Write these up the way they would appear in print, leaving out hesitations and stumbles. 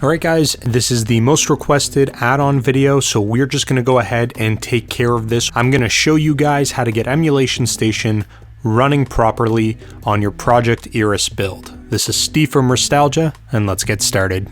Alright guys, this is the most requested add-on video, so we're just going to go ahead and take care of this. I'm going to show you guys how to get Emulation Station running properly on your Project Eris build. This is Steve from Restalgia, and let's get started.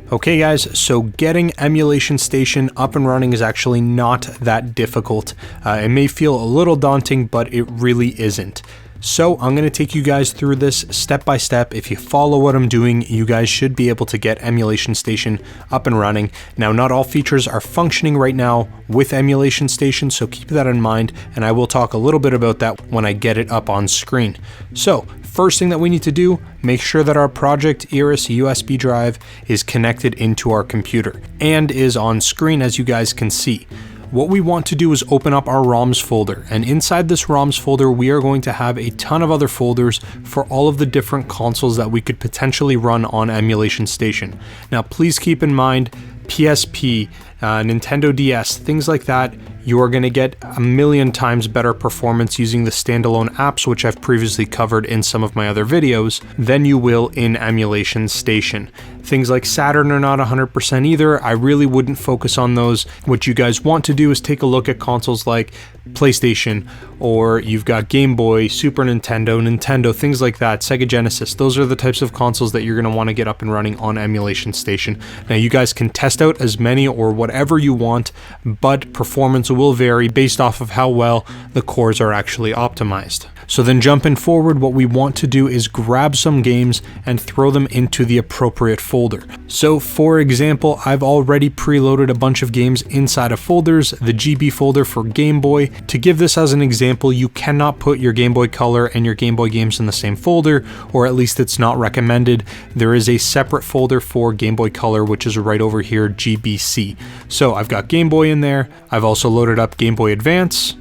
Okay guys, so getting Emulation Station up and running is actually not that difficult. It may feel a little daunting, but it really isn't. So I'm going to take you guys through this step by step. If you follow what I'm doing, you guys should be able to get Emulation Station up and running. Now, not all features are functioning right now with Emulation Station, so keep that in mind, and I will talk a little bit about that when I get it up on screen. So, first thing that we need to do, make sure that our Project Eris USB drive is connected into our computer and is on screen, as you guys can see. What we want to do is open up our ROMs folder, and inside this ROMs folder we are going to have a ton of other folders for all of the different consoles that we could potentially run on Emulation Station. Now please keep in mind PSP, Nintendo DS, things like that, you are going to get a million times better performance using the standalone apps, which I've previously covered in some of my other videos, than you will in Emulation Station. Things like Saturn are not 100% either. I really wouldn't focus on those. What you guys want to do is take a look at consoles like PlayStation, or you've got Game Boy, Super Nintendo, things like that, Sega Genesis. Those are the types of consoles that you're going to want to get up and running on Emulation Station. Now you guys can test out as many or whatever you want, but performance will vary based off of how well the cores are actually optimized. So then jumping forward, what we want to do is grab some games and throw them into the appropriate folder. So for example, I've already preloaded a bunch of games inside of folders, the GB folder for Game Boy. To give this as an example, you cannot put your Game Boy Color and your Game Boy games in the same folder, or at least it's not recommended. There is a separate folder for Game Boy Color, which is right over here, GBC. So I've got Game Boy in there. I've also loaded up Game Boy Advance,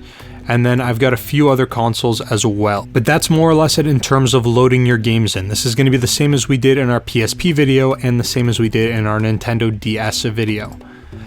and then I've got a few other consoles as well. But that's more or less it in terms of loading your games in. This is going to be the same as we did in our PSP video and the same as we did in our Nintendo DS video.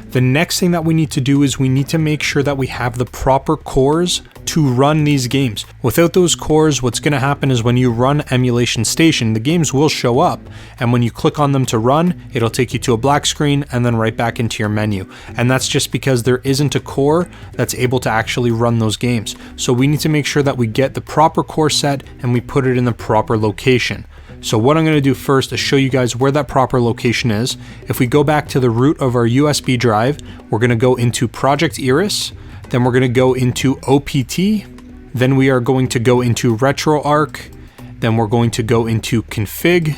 The next thing that we need to do is we need to make sure that we have the proper cores to run these games. Without those cores, what's going to happen is when you run Emulation Station, the games will show up, and when you click on them to run, it'll take you to a black screen and then right back into your menu. And that's just because there isn't a core that's able to actually run those games. So we need to make sure that we get the proper core set and we put it in the proper location. So what I'm going to do first is show you guys where that proper location is. If we go back to the root of our USB drive, we're going to go into Project Eris, then we're going to go into OPT, then we are going to go into RetroArch, then we're going to go into Config,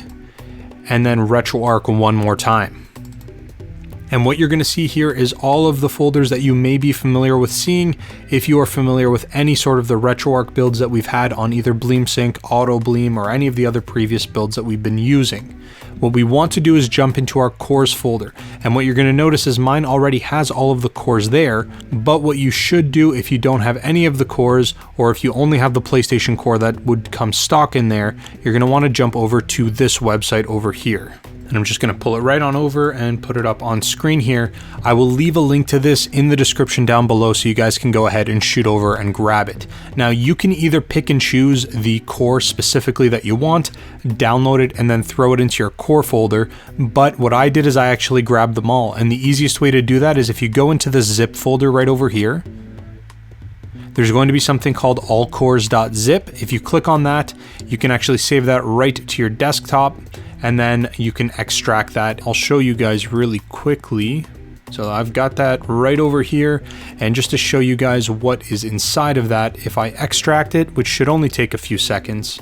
and then RetroArch one more time. And what you're going to see here is all of the folders that you may be familiar with seeing if you are familiar with any sort of the RetroArch builds that we've had on either BleemSync, AutoBleem, or any of the other previous builds that we've been using. What we want to do is jump into our cores folder, and what you're going to notice is mine already has all of the cores there, but what you should do if you don't have any of the cores, or if you only have the PlayStation core that would come stock in there, you're going to want to jump over to this website over here. And I'm just going to pull it right on over and put it up on screen here. I will leave a link to this in the description down below so you guys can go ahead and shoot over and grab it. Now you can either pick and choose the core specifically that you want, download it, and then throw it into your core folder, but what I did is I actually grabbed them all, and the easiest way to do that is if you go into the zip folder right over here, there's going to be something called allcores.zip. If you click on that, you can actually save that right to your desktop, and then you can extract that. I'll show you guys really quickly. So I've got that right over here, and just to show you guys what is inside of that, if I extract it, which should only take a few seconds,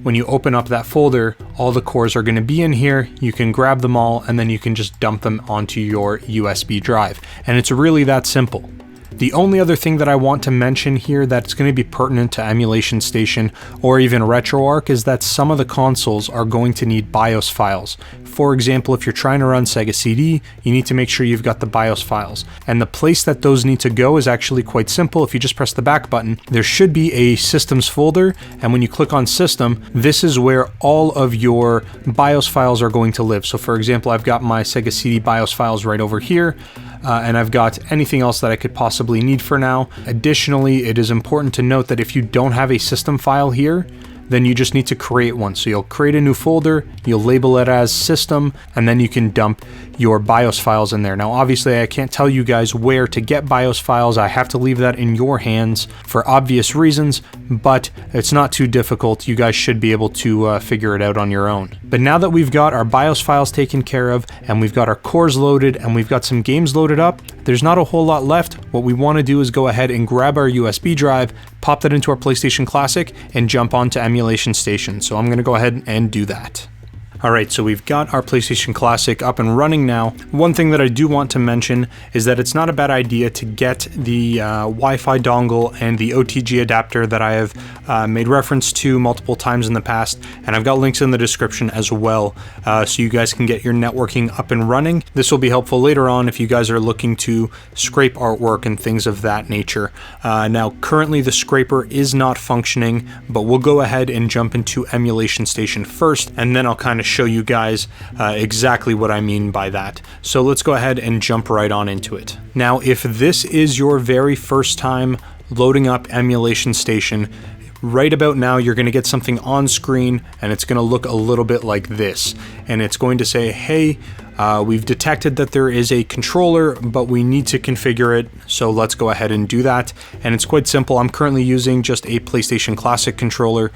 when you open up that folder, all the cores are going to be in here. You can grab them all, and then you can just dump them onto your USB drive. And it's really that simple. The only other thing that I want to mention here that's going to be pertinent to Emulation Station or even RetroArch is that some of the consoles are going to need BIOS files. For example, if you're trying to run Sega CD, you need to make sure you've got the BIOS files. And the place that those need to go is actually quite simple. If you just press the back button, there should be a Systems folder, and when you click on System, this is where all of your BIOS files are going to live. So for example, I've got my Sega CD BIOS files right over here. and I've got anything else that I could possibly need for now. Additionally, it is important to note that if you don't have a system file here, then you just need to create one. So you'll create a new folder, you'll label it as system, and then you can dump your BIOS files in there. Now, obviously, I can't tell you guys where to get BIOS files. I have to leave that in your hands for obvious reasons, but it's not too difficult. You guys should be able to figure it out on your own. But now that we've got our BIOS files taken care of, and we've got our cores loaded, and we've got some games loaded up, there's not a whole lot left. What we want to do is go ahead and grab our USB drive, pop that into our PlayStation Classic, and jump onto Emulation Station. So I'm going to go ahead and do that. Alright, so we've got our PlayStation Classic up and running now. One thing that I do want to mention is that it's not a bad idea to get the Wi-Fi dongle and the OTG adapter that I have made reference to multiple times in the past, and I've got links in the description as well, so you guys can get your networking up and running. This will be helpful later on if you guys are looking to scrape artwork and things of that nature. Now, currently the scraper is not functioning, but we'll go ahead and jump into Emulation Station first, and then I'll kind of show you guys exactly what I mean by that. So let's go ahead and jump right on into it. Now, if this is your very first time loading up Emulation Station, right about now you're going to get something on screen, and it's going to look a little bit like this, and it's going to say, hey, we've detected that there is a controller, but we need to configure it, so let's go ahead and do that. And it's quite simple. I'm currently using just a PlayStation Classic controller.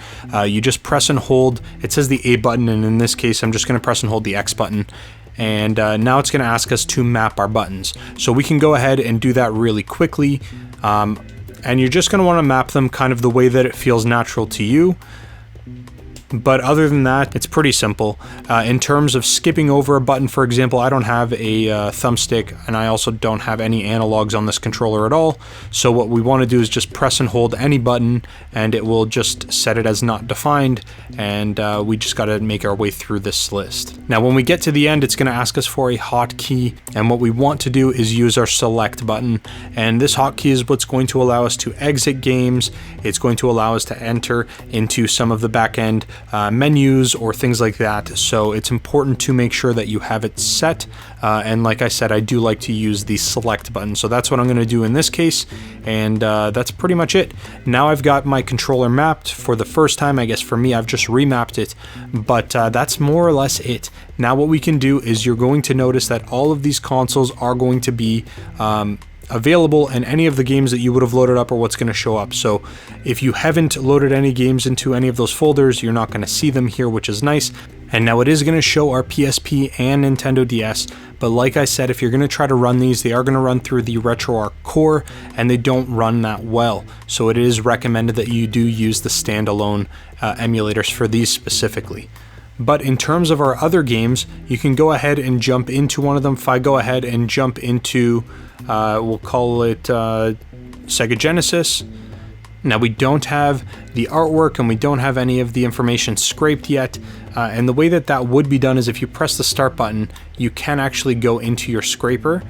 You just press and hold. It says the A button, and in this case I'm just going to press and hold the X button. And now it's going to ask us to map our buttons. So we can go ahead and do that really quickly. And you're just going to want to map them kind of the way that it feels natural to you. But other than that, it's pretty simple. In terms of skipping over a button, for example, I don't have a thumbstick, and I also don't have any analogs on this controller at all. So what we want to do is just press and hold any button, and it will just set it as not defined, and we just got to make our way through this list. Now, when we get to the end, it's going to ask us for a hotkey, and what we want to do is use our select button, and this hotkey is what's going to allow us to exit games. It's going to allow us to enter into some of the back-end menus or things like that. So it's important to make sure that you have it set, and like I said, I do like to use the select button, so that's what I'm going to do in this case, and that's pretty much it. Now I've got my controller mapped for the first time. I guess for me, I've just remapped it, but that's more or less it. Now what we can do is you're going to notice that all of these consoles are going to be available, and any of the games that you would have loaded up are what's going to show up. So if you haven't loaded any games into any of those folders, you're not going to see them here, which is nice. And now it is going to show our PSP and Nintendo DS, but like I said, if you're going to try to run these, they are going to run through the RetroArch core, and they don't run that well. So it is recommended that you do use the standalone emulators for these specifically. But in terms of our other games, you can go ahead and jump into one of them. If I go ahead and jump into, we'll call it Sega Genesis. Now, we don't have the artwork and we don't have any of the information scraped yet. And the way that that would be done is if you press the start button, you can actually go into your scraper.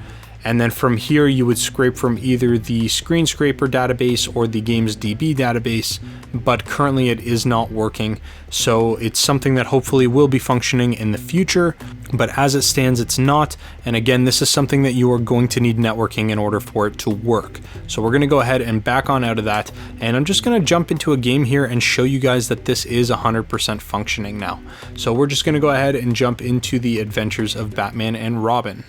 And then from here, you would scrape from either the Screen Scraper database or the GamesDB database, but currently it is not working. So it's something that hopefully will be functioning in the future, but as it stands, it's not. And again, this is something that you are going to need networking in order for it to work. So we're going to go ahead and back on out of that. And I'm just going to jump into a game here and show you guys that this is 100% functioning now. So we're just going to go ahead and jump into the Adventures of Batman and Robin.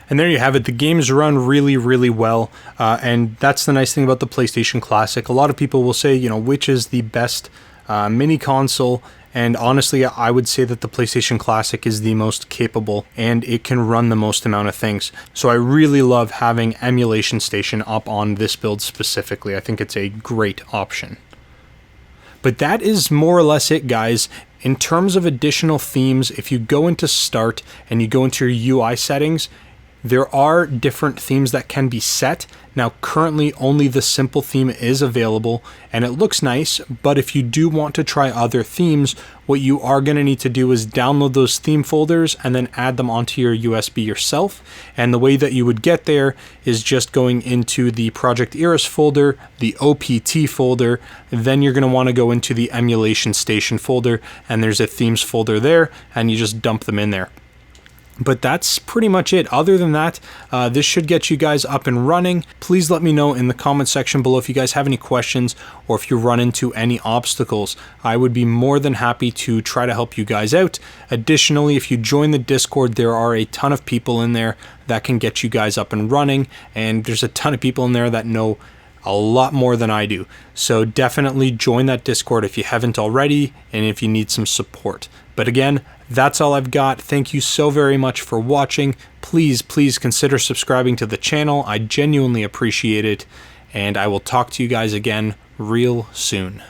And there you have it. The games run really, really well, and that's the nice thing about the PlayStation Classic. A lot of people will say, you know, which is the best mini console, and honestly, I would say that the PlayStation Classic is the most capable, and it can run the most amount of things. So I really love having Emulation Station up on this build specifically. I think it's a great option. But that is more or less it, guys. In terms of additional themes, if you go into Start and you go into your UI settings, There are different themes that can be set. Now, currently only the simple theme is available and it looks nice, but if you do want to try other themes, what you are going to need to do is download those theme folders and then add them onto your USB yourself. And the way that you would get there is just going into the Project Eris folder, the OPT folder, then you're going to want to go into the Emulation Station folder, and there's a themes folder there, and you just dump them in there. But that's pretty much it. Other than that, this should get you guys up and running. Please let me know in the comment section below if you guys have any questions or if you run into any obstacles. I would be more than happy to try to help you guys out. Additionally, if you join the Discord, there are a ton of people in there that can get you guys up and running, and there's a ton of people in there that know a lot more than I do. So definitely join that Discord if you haven't already and if you need some support. But again, that's all I've got. Thank you so very much for watching. Please consider subscribing to the channel. I genuinely appreciate it, and I will talk to you guys again real soon.